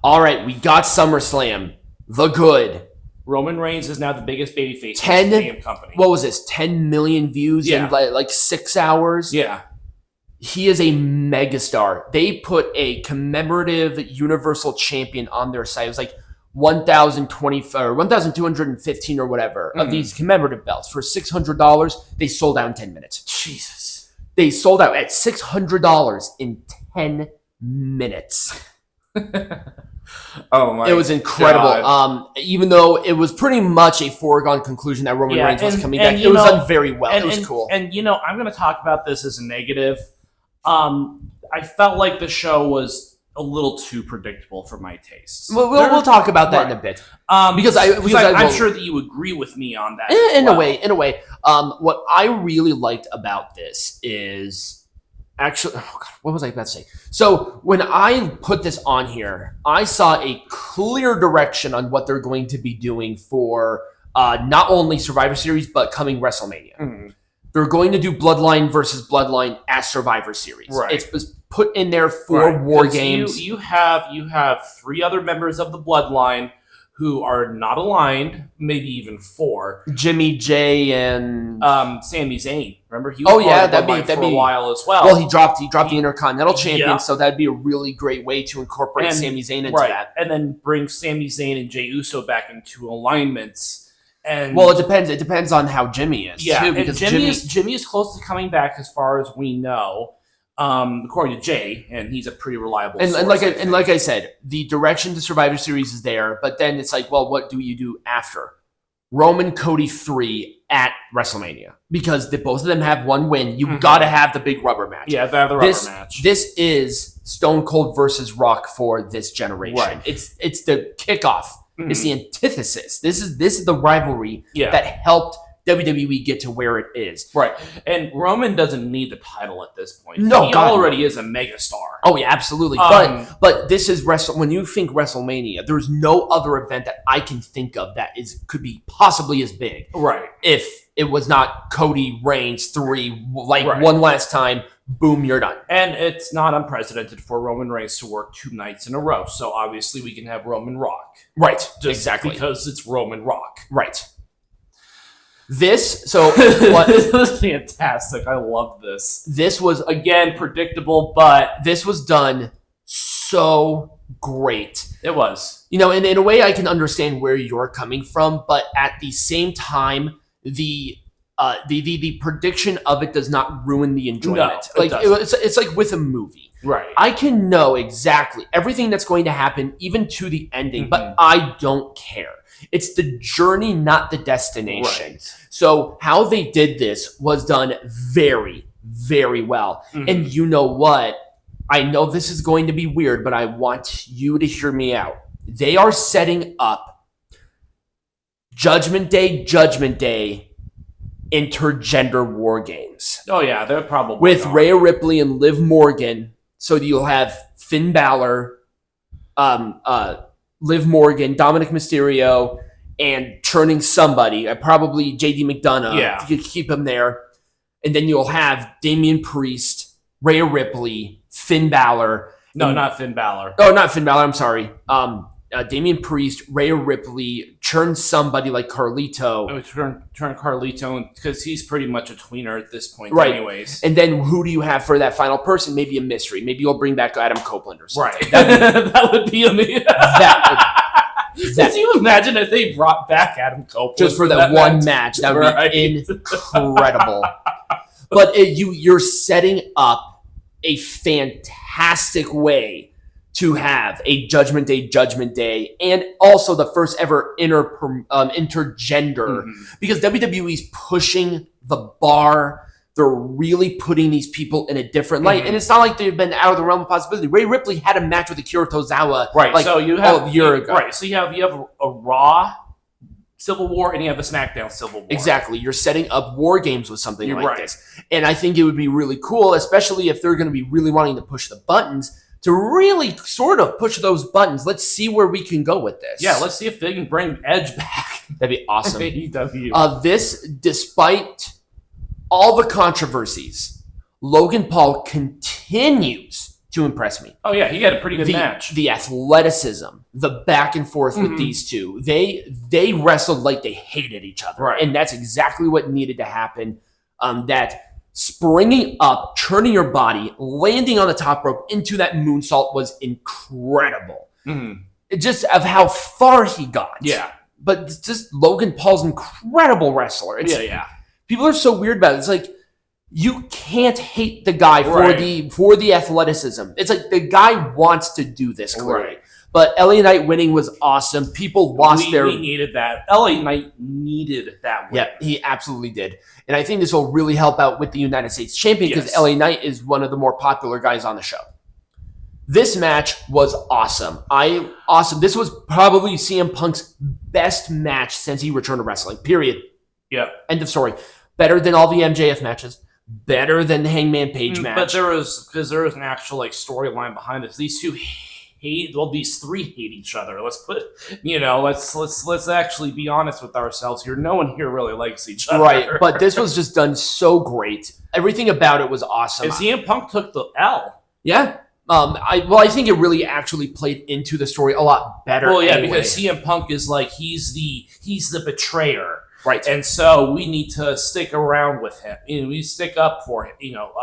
All right, we got SummerSlam. The good. Roman Reigns is now the biggest babyface in the damn company. What was this? 10 million views in like 6 hours? Yeah. He is a megastar. They put a commemorative Universal Champion on their site. It was like 1,020 or 1,215 or whatever of these commemorative belts for $600. They sold out in 10 minutes. Jesus. They sold out at $600 in 10 minutes. Oh my! It was incredible. God. Even though it was pretty much a foregone conclusion that Roman Reigns was coming back, it was done very well. It was cool. And I'm going to talk about this as a negative. I felt like the show was a little too predictable for my taste. We'll talk about that in a bit. Because I'm sure that you agree with me on that. In a way. What I really liked about this is actually, oh God, what was I about to say? So when I put this on here, I saw a clear direction on what they're going to be doing for not only Survivor Series, but coming WrestleMania. Mm-hmm. They're going to do Bloodline versus Bloodline at Survivor Series. Right. It's put in there for War Games. You have 3 other members of the Bloodline who are not aligned, maybe even 4. Jimmy J and Sami Zayn. Remember, he was that'd be a while as well. Well, he dropped the Intercontinental Champion, so that'd be a really great way to incorporate Sami Zayn into that, and then bring Sami Zayn and Jey Uso back into alignments. And well, it depends on how Jimmy is. Yeah, too, because Jimmy is close to coming back as far as we know. According to Jay, and he's a pretty reliable source. Like I said, the direction to Survivor Series is there, but then it's like, well, what do you do after? Roman Cody 3 at WrestleMania. Because both of them have one win. You gotta have the big rubber match. Yeah, they have the rubber match. This is Stone Cold versus Rock for this generation. Right. It's the kickoff. Mm-hmm. It's the antithesis. This is the rivalry that helped WWE get to where it is. Right. And Roman doesn't need the title at this point. No, he already is a megastar. Oh, yeah, absolutely. But this is when you think WrestleMania, there's no other event that I can think of that could be possibly as big. Right. If it was not Cody Reigns 3, one last time, boom, you're done. And it's not unprecedented for Roman Reigns to work 2 nights in a row. So obviously we can have Roman Rock. Right. Exactly. Because it's Roman Rock. Right. This was fantastic. I love this. This was, again, predictable, but this was done so great. It was. In a way I can understand where you're coming from, but at the same time, the prediction of it does not ruin the enjoyment. No, it's like with a movie. Right. I can know exactly everything that's going to happen, even to the ending, but I don't care. It's the journey, not the destination. Right. So how they did this was done very, very well. Mm-hmm. And you know what? I know this is going to be weird, but I want you to hear me out. They are setting up Judgment Day, intergender war games. Oh, yeah, they're probably with Rhea Ripley and Liv Morgan. So you'll have Finn Balor, Liv Morgan, Dominic Mysterio, and churning somebody, probably JD McDonough. Yeah. You could keep him there. And then you'll have Damian Priest, Rhea Ripley, Finn Balor. No, not Finn Balor. Oh, not Finn Balor, I'm sorry. Damian Priest, Rhea Ripley, churn somebody like Carlito. Oh, turn Carlito, because he's pretty much a tweener at this point anyways. And then who do you have for that final person? Maybe a mystery. Maybe you'll bring back Adam Copeland or something. Right. That would be amazing. Could you imagine if they brought back Adam Copeland? Just for that one match. That would be incredible. But you're setting up a fantastic way to have a Judgment Day, and also the first ever intergender, because WWE's pushing the bar. They're really putting these people in a different light, and it's not like they've been out of the realm of possibility. Rhea Ripley had a match with Akira Tozawa, so you have a year ago. Right, so you have a Raw Civil War and you have a SmackDown Civil War. Exactly. You're setting up war games with something like this. And I think it would be really cool, especially if they're going to be really wanting to push the buttons, to really sort of push those buttons. Let's see where we can go with this. Yeah, let's see if they can bring Edge back. That'd be awesome. AEW. This, despite all the controversies, Logan Paul continues to impress me. Oh yeah, he had a pretty good match. The athleticism, the back and forth with these two. They wrestled like they hated each other. Right. And that's exactly what needed to happen. That springing up, turning your body, landing on the top rope into that moonsault was incredible. Just of how far he got. Yeah. But just Logan Paul's incredible wrestler. People are so weird about it. It's like, you can't hate the guy for the athleticism. It's like the guy wants to do this clearly. Right. But LA Knight winning was awesome. People lost their... We needed that. LA Knight needed that win. Yeah, he absolutely did. And I think this will really help out with the United States champion because LA Knight is one of the more popular guys on the show. This match was awesome. This was probably CM Punk's best match since he returned to wrestling, period. Yeah. End of story. Better than all the MJF matches. Better than the Hangman Page match. But there was an actual storyline behind this. These two these three hate each other. Let's actually be honest with ourselves here. No one here really likes each other. Right, but this was just done so great. Everything about it was awesome. And CM Punk took the L. Yeah. I think it really actually played into the story a lot better. Well, yeah, anyway. because CM Punk is he's the betrayer. Right. And so we need to stick around with him. We stick up for him,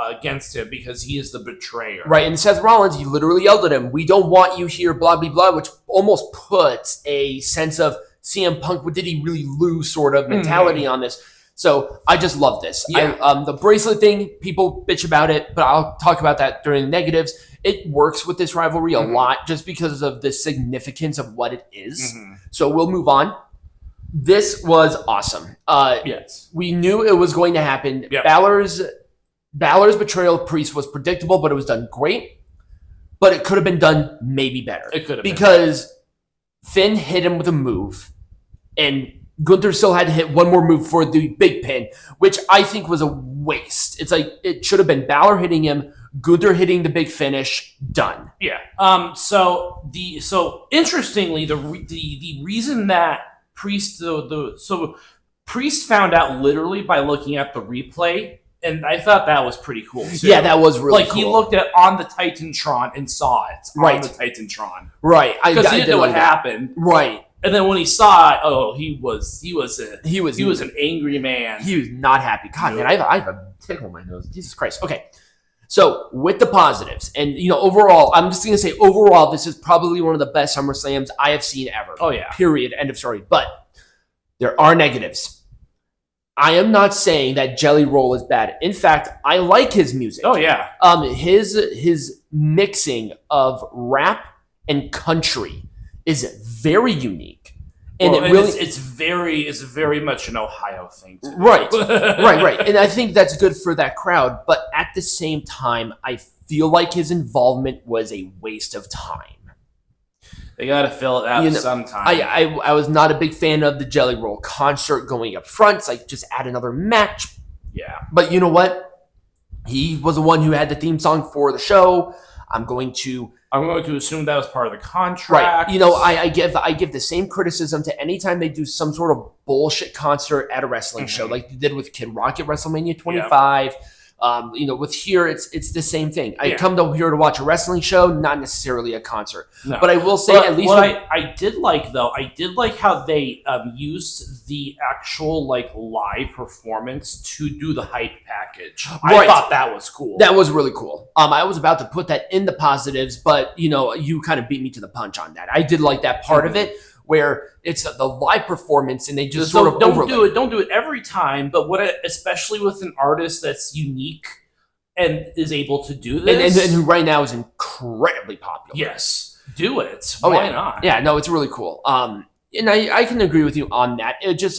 against him because he is the betrayer. Right. And Seth Rollins, he literally yelled at him, "We don't want you here, blah, blah, blah," which almost puts a sense of CM Punk, did he really lose sort of mentality on this. So I just love this. Yeah. The bracelet thing, people bitch about it, but I'll talk about that during the negatives. It works with this rivalry a lot just because of the significance of what it is. So we'll move on. This was awesome. Yes. We knew it was going to happen. Yep. Balor's betrayal of Priest was predictable, but it was done great. But it could have been done maybe better. It could have because Finn hit him with a move, and Gunther still had to hit one more move for the big pin, which I think was a waste. It's like it should have been Balor hitting him, Gunther hitting the big finish, done. Yeah. So interestingly, the reason that Priest Priest found out literally by looking at the replay, and I thought that was pretty cool too. Yeah, that was really cool. He looked at on the Titantron and saw it on the Titantron. Right. Because he didn't know what happened. Right. And then when he saw it, he was an angry man. He was not happy. God, man, I have a tickle in my nose. Jesus Christ. Okay. So with the positives, and overall, I'm just gonna say overall, this is probably one of the best SummerSlams I have seen ever. Oh yeah. Period. End of story. But there are negatives. I am not saying that Jelly Roll is bad. In fact, I like his music. Oh yeah. His mixing of rap and country is very unique. And it's very much an Ohio thing too. Right. Right. And I think that's good for that crowd. But at the same time, I feel like his involvement was a waste of time. They got to fill it out sometime. I was not a big fan of the Jelly Roll concert going up front. It's like, just add another match. Yeah. But you know what? He was the one who had the theme song for the show. I'm going to assume that was part of the contract. Right. I give the same criticism to any time they do some sort of bullshit concert at a wrestling show, like they did with Kid Rock at WrestleMania 25. Yep. With here, it's the same thing. I come here to watch a wrestling show, not necessarily a concert. No. But I will say, at least I did like how they used the actual live performance to do the hype package. Right. I thought that was cool. That was really cool. I was about to put that in the positives, but you kind of beat me to the punch on that. I did like that part of it, where it's the live performance and they just sort of don't do it every time, but especially with an artist that's unique and is able to do this and who right now is incredibly popular. Yes, do it. Why not? Yeah, no, it's really cool. And I can agree with you on that. It just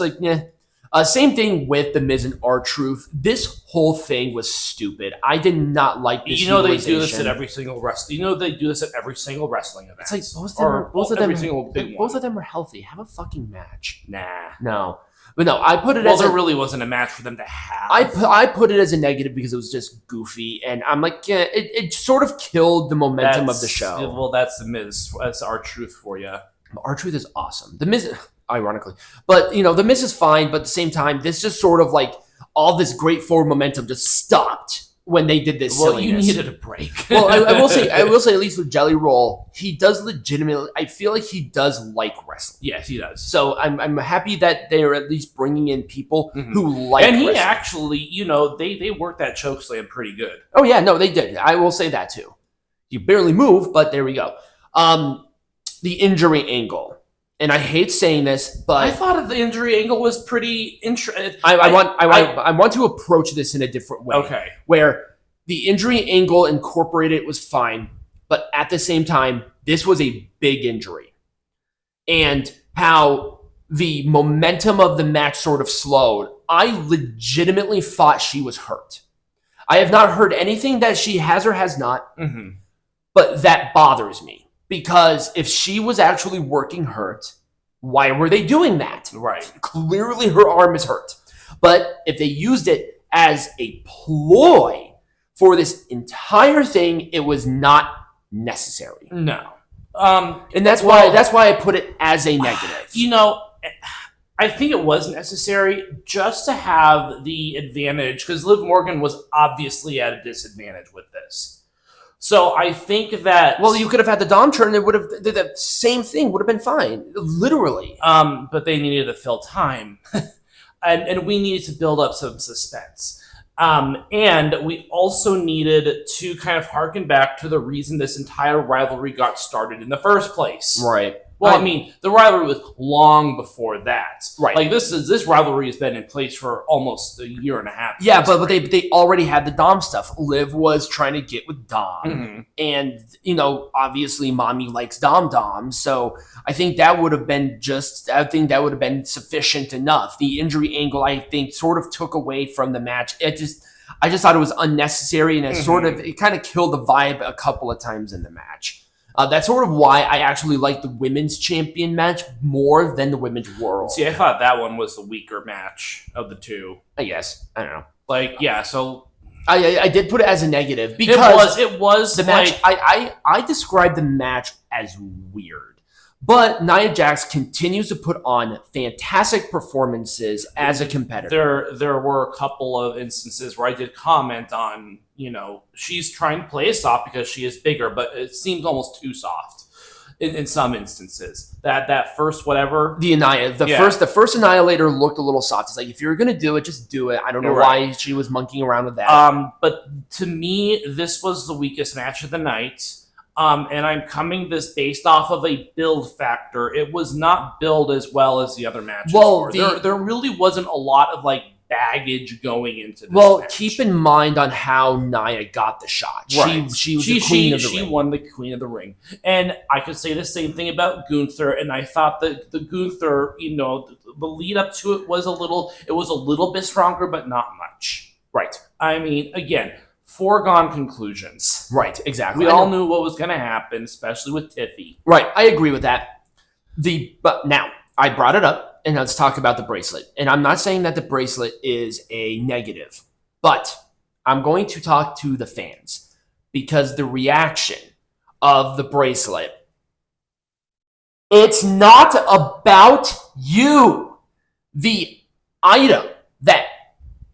same thing with The Miz and R-Truth. This whole thing was stupid. I did not like this. They do this at every single wrestling. They do this at every single wrestling event. It's like both of them are healthy. Have a fucking match. Nah, no. But no, I put it as there really wasn't a match for them to have. I put it as a negative because it was just goofy, and I'm like, yeah, it sort of killed the momentum of the show. Well, that's The Miz. That's R-Truth for you. R-Truth is awesome. The Miz, ironically, but The Miz is fine. But at the same time, this just sort of all this great forward momentum just stopped when they did this Well, silliness. you needed a break. Well, I will say at least with Jelly Roll, he does legitimately. I feel like he does like wrestling. Yes, he does. So I'm happy that they are at least bringing in people Mhm. who like. And he wrestling. actually, they worked that chokeslam pretty good. Oh yeah, no, they did. I will say that too. You barely move, but there we go. The injury angle, and I hate saying this, but I thought the injury angle was pretty interesting. I want to approach this in a different way. Okay. Where the injury angle incorporated was fine, but at the same time, this was a big injury. And how the momentum of the match sort of slowed. I legitimately thought she was hurt. I have not heard anything that she has or has not, but that bothers me. Because if she was actually working hurt, why were they doing that? Right. Clearly her arm is hurt. But if they used it as a ploy for this entire thing, it was not necessary. No. And that's why I put it as a negative. I think it was necessary just to have the advantage, because Liv Morgan was obviously at a disadvantage with this. So I think that... Well, you could have had the Dom turn, it would have... The same thing would have been fine. Literally. But they needed to fill time. and we needed to build up some suspense. And we also needed to kind of harken back to the reason this entire rivalry got started in the first place. Right. Well, I mean, the rivalry was long before that. Right. Like, this rivalry has been in place for almost a year and a half. Yeah, but they already had the Dom stuff. Liv was trying to get with Dom. Mm-hmm. And, obviously Mommy likes Dom. So I think that would have been sufficient enough. The injury angle, I think, sort of took away from the match. I just thought it was unnecessary, and it kind of killed the vibe a couple of times in the match. That's sort of why I actually like the women's champion match more than the women's world. See, I thought that one was the weaker match of the two. I guess. I don't know. Like, yeah, so... I did put it as a negative because... It was the match... I described the match as weird. But Nia Jax continues to put on fantastic performances as a competitor. There were a couple of instances where I did comment on, she's trying to play it soft because she is bigger, but it seems almost too soft in some instances. That first whatever. The first Annihilator looked a little soft. It's like, if you're going to do it, just do it. I don't know why she was monkeying around with that. But to me, this was the weakest match of the night. And I'm coming this based off of a build factor. It was not built as well as the other matches. Well, there really wasn't a lot of baggage going into this match. Keep in mind on how Nia got the shot. Right. She was the queen of the ring. She won the queen of the ring. And I could say the same thing about Gunther, and I thought that the Gunther, the lead up to it was a little bit stronger, but not much. Right. I mean, again, foregone conclusions. Right, exactly. We all knew what was going to happen, especially with Tiffy. Right, I agree with that. But now, I brought it up, and let's talk about the bracelet. And I'm not saying that the bracelet is a negative, but I'm going to talk to the fans because the reaction of the bracelet, it's not about you. The item that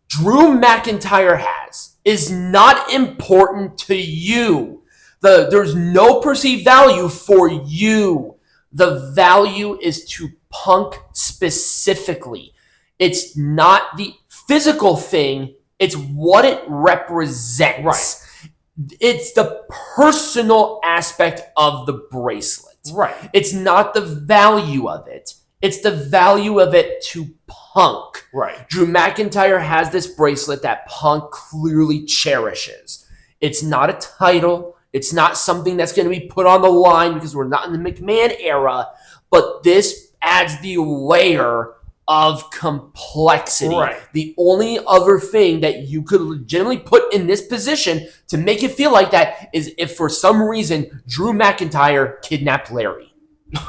Drew McIntyre has is not important to you. There's no perceived value for you. The value is to Punk specifically. It's not the physical thing, it's what it represents. Right. It's the personal aspect of the bracelet. Right. It's not the value of it. It's the value of it to Punk. Right. Drew McIntyre has this bracelet that Punk clearly cherishes. It's not a title. It's not something that's going to be put on the line because we're not in the McMahon era. But this adds the layer of complexity. Right. The only other thing that you could legitimately put in this position to make it feel like that is if for some reason Drew McIntyre kidnapped Larry.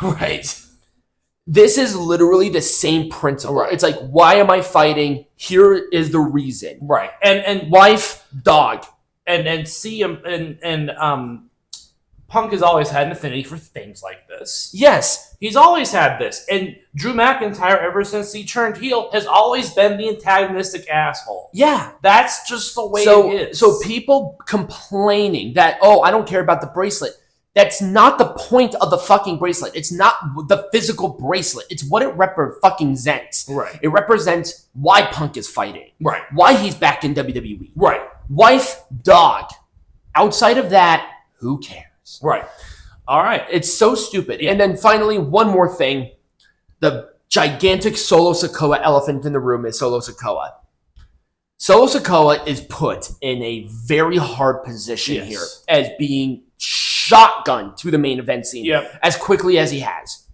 Right. This is literally the same principle. Right. It's like, why am I fighting? Here is the reason. Right. And wife, dog. And see and Punk has always had an affinity for things like this. Yes. He's always had this. And Drew McIntyre, ever since he turned heel, has always been the antagonistic asshole. Yeah. That's just the way it is. So people complaining that, I don't care about the bracelet. That's not the point of the fucking bracelet. It's not the physical bracelet. It's what it represents. Right. It represents why Punk is fighting. Right. Why he's back in WWE. Right. Wife, dog. Outside of that, who cares? Right. All right. It's so stupid. Yeah. And then finally, one more thing. The gigantic Solo Sikoa elephant in the room is Solo Sikoa. Solo Sikoa is put in a very hard position here as being shotgun to the main event scene as quickly as he has.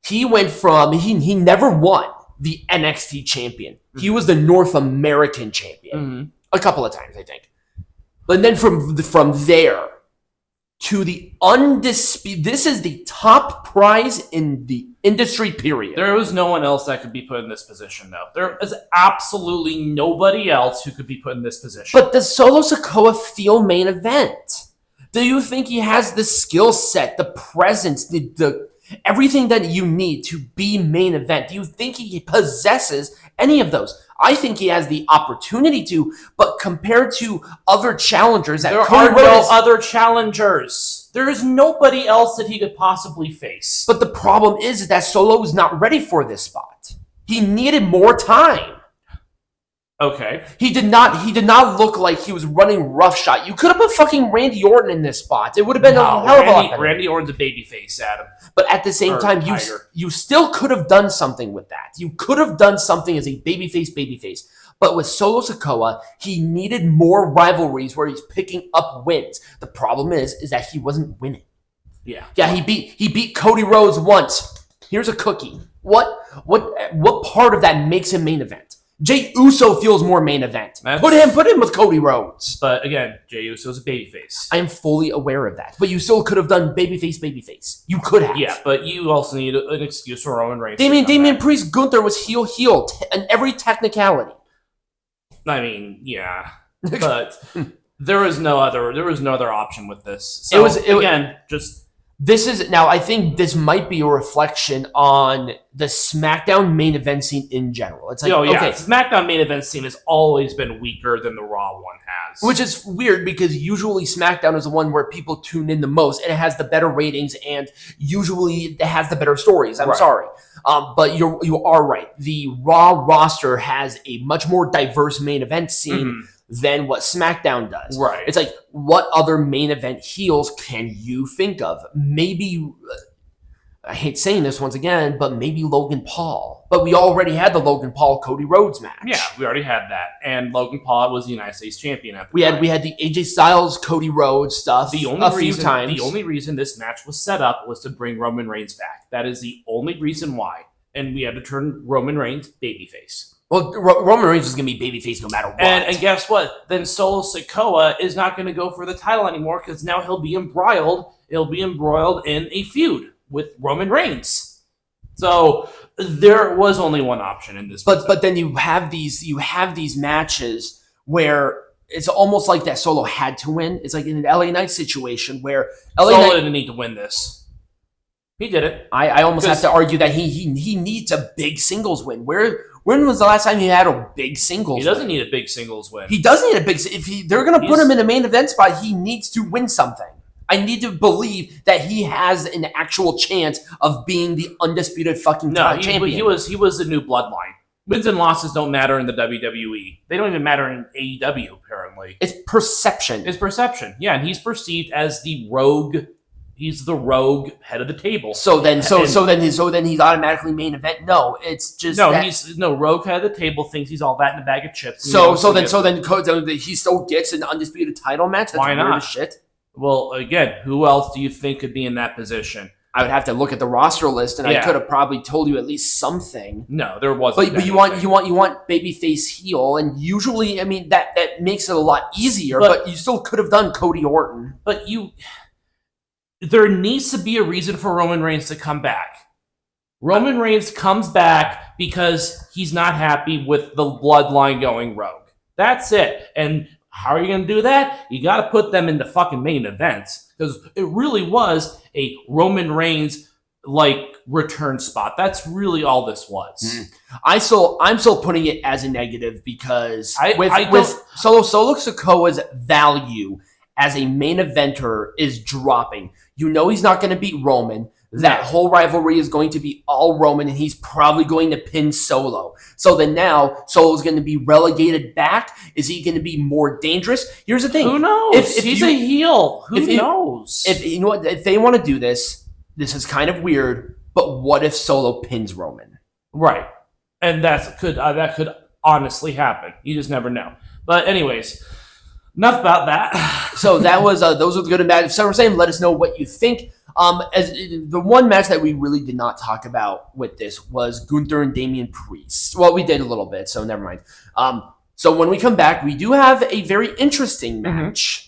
He went from, he never won the NXT champion. Mm-hmm. He was the North American champion a couple of times, I think. But then from there to the undisputed, this is the top prize in the industry, period. There was no one else that could be put in this position, though. There is absolutely nobody else who could be put in this position. But does Solo Sikoa feel main event? Do you think he has the skill set, the presence, the everything that you need to be main event? Do you think he possesses any of those? I think he has the opportunity to, but compared to other challengers, there are no other challengers. There is nobody else that he could possibly face. But the problem is that Solo is not ready for this spot. He needed more time. Okay. He did not look like he was running roughshod. You could have put fucking Randy Orton in this spot. It would have been a hell of a lot better. Randy Orton's a babyface, Adam. But at the same time, you still could have done something with that. You could have done something as a babyface. But with Solo Sikoa, he needed more rivalries where he's picking up wins. The problem is that he wasn't winning. Yeah. Yeah, he beat Cody Rhodes once. Here's a cookie. What part of that makes him main event? Jey Uso feels more main event. Put him with Cody Rhodes. But again, Jey Uso's a babyface. I am fully aware of that. But you still could have done babyface. You could have. Yeah, but you also need an excuse for Roman Reigns. Damian Priest, Gunther was heel in every technicality. I mean, yeah. But there was no other option with this. So, I think this might be a reflection on the SmackDown main event scene in general. It's like, okay, SmackDown main event scene has always been weaker than the Raw one has. Which is weird because usually SmackDown is the one where people tune in the most and it has the better ratings and usually it has the better stories. I'm sorry. But you are right. The Raw roster has a much more diverse main event scene than what SmackDown does. Right. It's like, what other main event heels can you think of? Maybe, I hate saying this once again, but maybe Logan Paul. But we already had the Logan Paul-Cody Rhodes match. Yeah, we already had that. And Logan Paul was the United States champion at the time. We had the AJ Styles-Cody Rhodes stuff few times. The only reason this match was set up was to bring Roman Reigns back. That is the only reason why. And we had to turn Roman Reigns babyface. Well, Roman Reigns is going to be babyface no matter what. And guess what? Then Solo Sikoa is not going to go for the title anymore because now he'll be embroiled. He'll be embroiled in a feud with Roman Reigns. So there was only one option in this. But then you have these matches where it's almost like that Solo had to win. It's like in an LA Knight situation where Solo didn't need to win this. He did it. I almost have to argue that he needs a big singles win. When was the last time he had a big singles win? He doesn't need a big singles win. He does need a big... If they're going to put him in a main event spot, he needs to win something. I need to believe that he has an actual chance of being the undisputed fucking champion. He was the new Bloodline. Wins and losses don't matter in the WWE. They don't even matter in AEW, apparently. It's perception. Yeah, and he's perceived as the rogue... He's the rogue head of the table. So then he's automatically main event. No, it's just rogue head of the table thinks he's all that in a bag of chips. So then he still gets an undisputed title match. That's why not? Weird as shit. Well, again, who else do you think could be in that position? I would have to look at the roster list, and I could have probably told you at least something. No, there wasn't. But you want babyface heel, and usually, I mean that makes it a lot easier. But you still could have done Cody Orton. But there needs to be a reason for Roman Reigns to come back. Roman Reigns comes back because he's not happy with the Bloodline going rogue. That's it. And how are you going to do that? You got to put them in the fucking main events. Because it really was a Roman Reigns return spot. That's really all this was. I'm still putting it as a negative because with Solo Sikoa's value as a main eventer is dropping. You know he's not going to beat Roman. That whole rivalry is going to be all Roman, and he's probably going to pin Solo. So then now Solo's going to be relegated back. Is he going to be more dangerous? Here's the thing: who knows? If he's a heel, who knows? If you know what, if they want to do this is kind of weird. But what if Solo pins Roman? Right, and that could honestly happen. You just never know. But anyways, enough about that. So that was those were the good and bad of SummerSlam. Let us know what you think. As the one match that we really did not talk about with this was Gunther and Damian Priest. Well, we did a little bit, so never mind. So when we come back, we do have a very interesting match.